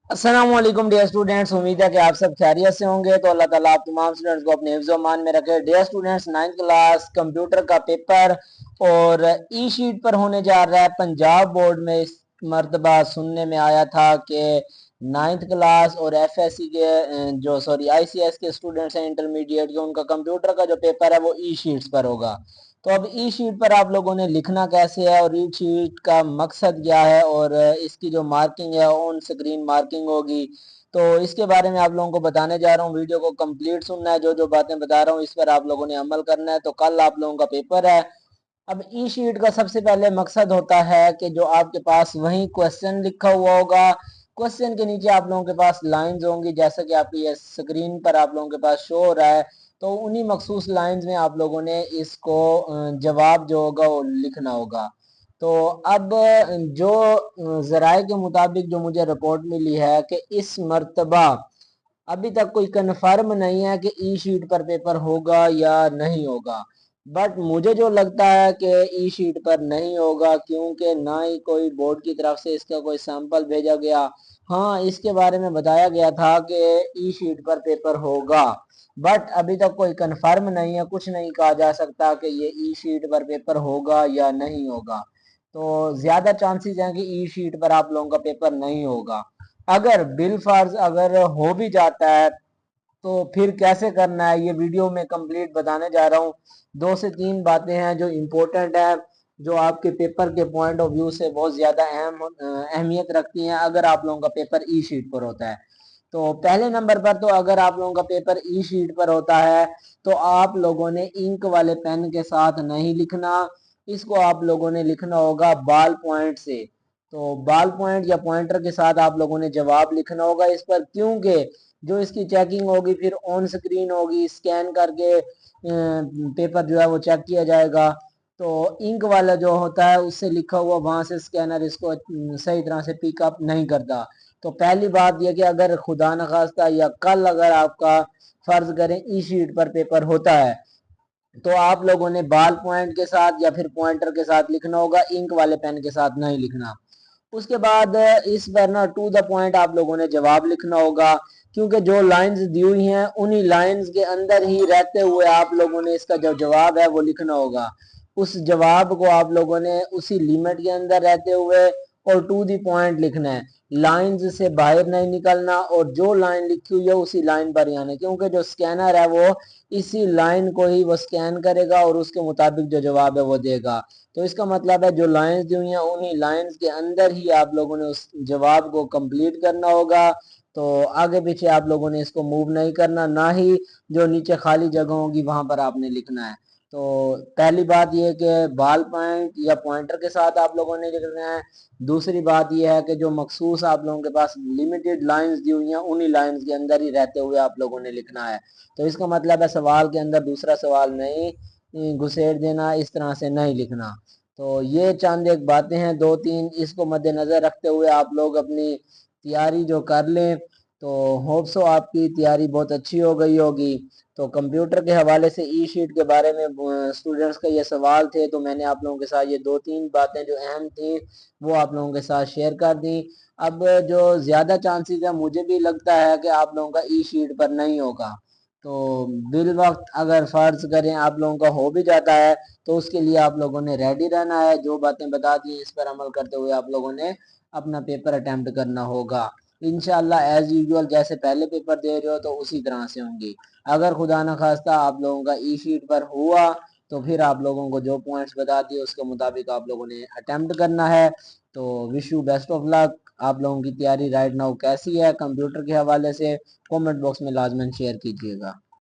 अस्सलाम वालेकुम dear students, उम्मीद है कि आप सब खैरियत से होंगे। तो अल्लाह ताला आप तमाम स्टूडेंट्स को अपने हिफ्ज़ मान में रखे। Dear students, 9th class computer का पेपर और ई शीट पर होने जा रहा है। पंजाब बोर्ड में इस मरतबा सुनने में आया था कि 9th क्लास और एफएससी के जो आईसीएस के स्टूडेंट्स हैं इंटरमीडिएट के, उनका कंप्यूटर का जो पेपर है वो ई शीट्स पर होगा। तो अब ई शीट पर आप लोगों ने लिखना कैसे है और ई शीट का मकसद क्या है और इसकी जो मार्किंग है ऑन स्क्रीन मार्किंग होगी, तो इसके बारे में आप लोगों को बताने जा रहा हूँ। वीडियो को कंप्लीट सुनना है, जो जो बातें बता रहा हूँ इस पर आप लोगों ने अमल करना है। तो कल आप लोगों का पेपर है। अब ई शीट का सबसे पहले मकसद होता है कि जो आपके पास वही क्वेश्चन लिखा हुआ होगा, क्वेश्चन के नीचे आप लोगों के पास लाइंस होंगी, जैसा कि आपकी ये स्क्रीन पर आप लोगों के पास शो हो रहा है। तो उन्हीं मखसूस लाइंस में आप लोगों ने इसको जवाब जो होगा वो लिखना होगा। तो अब जो ज़राए के मुताबिक जो मुझे रिपोर्ट मिली है कि इस मर्तबा अभी तक कोई कन्फर्म नहीं है कि ई शीट पर पेपर होगा या नहीं होगा। बट मुझे जो लगता है कि ई शीट पर नहीं होगा, क्योंकि ना ही कोई बोर्ड की तरफ से इसका कोई सैंपल भेजा गया। हाँ, इसके बारे में बताया गया था कि ई शीट पर पेपर होगा, बट अभी तक कोई कंफर्म नहीं है। कुछ नहीं कहा जा सकता कि ये ई शीट पर पेपर होगा या नहीं होगा। तो ज़्यादा चांसेस हैं कि ई शीट पर आप लोगों का पेपर नहीं होगा। अगर बिल फर्ज अगर हो भी जाता है तो फिर कैसे करना है, ये वीडियो में कंप्लीट बताने जा रहा हूँ। 2 से 3 बातें हैं जो इम्पोर्टेंट है, जो आपके पेपर के पॉइंट ऑफ व्यू से बहुत ज़्यादा अहमियत रखती हैं अगर आप लोगों का पेपर ई शीट पर होता है। तो पहले नंबर पर, तो अगर आप लोगों का पेपर ई शीट पर होता है तो आप लोगों ने इंक वाले पेन के साथ नहीं लिखना। इसको आप लोगों ने लिखना होगा बाल पॉइंट से। तो बाल पॉइंट या पॉइंटर के साथ आप लोगों ने जवाब लिखना होगा इस पर, क्योंकि जो इसकी चेकिंग होगी फिर ऑन स्क्रीन होगी, स्कैन करके पेपर जो है वो चेक किया जाएगा। तो इंक वाला जो होता है उससे लिखा हुआ वहां से स्कैनर इसको सही तरह से पिकअप नहीं करता। तो पहली बात यह कि अगर खुदा न खास्ता या कल अगर आपका फर्ज करें ई शीट पर पेपर होता है तो आप लोगों ने बाल पॉइंट के साथ या फिर पॉइंटर के साथ लिखना होगा, इंक वाले पेन के साथ नहीं लिखना। उसके बाद इस पर ना टू द पॉइंट आप लोगों ने जवाब लिखना होगा, क्योंकि जो लाइंस दी हुई हैं उन्हीं लाइंस के अंदर ही रहते हुए आप लोगों ने इसका जो जवाब है वो लिखना होगा। उस जवाब को आप लोगों ने उसी लिमिट के अंदर रहते हुए और टू द पॉइंट लिखना है। लाइंस से बाहर नहीं निकलना और जो लाइन लिखी हुई है उसी लाइन पर ही आना, क्योंकि जो स्कैनर है वो इसी लाइन को ही वो स्कैन करेगा और उसके मुताबिक जो जवाब है वो देगा। तो इसका मतलब है जो लाइंस दी हुई हैं उन्हीं लाइंस के अंदर ही आप लोगों ने उस जवाब को कंप्लीट करना होगा। तो आगे पीछे आप लोगों ने इसको मूव नहीं करना, ना ही जो नीचे खाली जगह होगी वहां पर आपने लिखना है। तो पहली बात यह है कि बाल पॉइंट या पॉइंटर के साथ आप लोगों ने लिखना है। दूसरी बात यह है कि जो मखसूस आप लोगों के पास लिमिटेड लाइंस दी हुई हैं उन्हीं लाइंस के अंदर ही रहते हुए आप लोगों ने लिखना है। तो इसका मतलब है सवाल के अंदर दूसरा सवाल नहीं घुसेड़ देना, इस तरह से नहीं लिखना। तो ये चंद एक बातें हैं, 2-3, इसको मद्देनजर रखते हुए आप लोग अपनी तैयारी जो कर लें। तो होप सो आपकी तैयारी बहुत अच्छी हो गई होगी। तो कंप्यूटर के हवाले से ई शीट के बारे में स्टूडेंट्स का ये सवाल थे, तो मैंने आप लोगों के साथ ये 2-3 बातें जो अहम थी वो आप लोगों के साथ शेयर कर दी। अब जो ज़्यादा चांसेस है मुझे भी लगता है कि आप लोगों का ई शीट पर नहीं होगा। तो बिल वक्त अगर फ़र्ज़ करें आप लोगों का हो भी जाता है तो उसके लिए आप लोगों ने रेडी रहना है। जो बातें बता दी इस पर अमल करते हुए आप लोगों ने अपना पेपर अटेम्प्ट करना होगा। इंशाल्लाह एज यूजुअल जैसे पहले पेपर दे रहे हो तो उसी तरह से होंगी। अगर खुदा न खास्ता आप लोगों का ई शीट पर हुआ तो फिर आप लोगों को जो पॉइंट्स बता दिए उसके मुताबिक आप लोगों ने अटेम्प्ट करना है। तो wish you best of luck. आप लोगों की तैयारी राइट नाउ कैसी है कंप्यूटर के हवाले से, कमेंट बॉक्स में लाजमन शेयर कीजिएगा।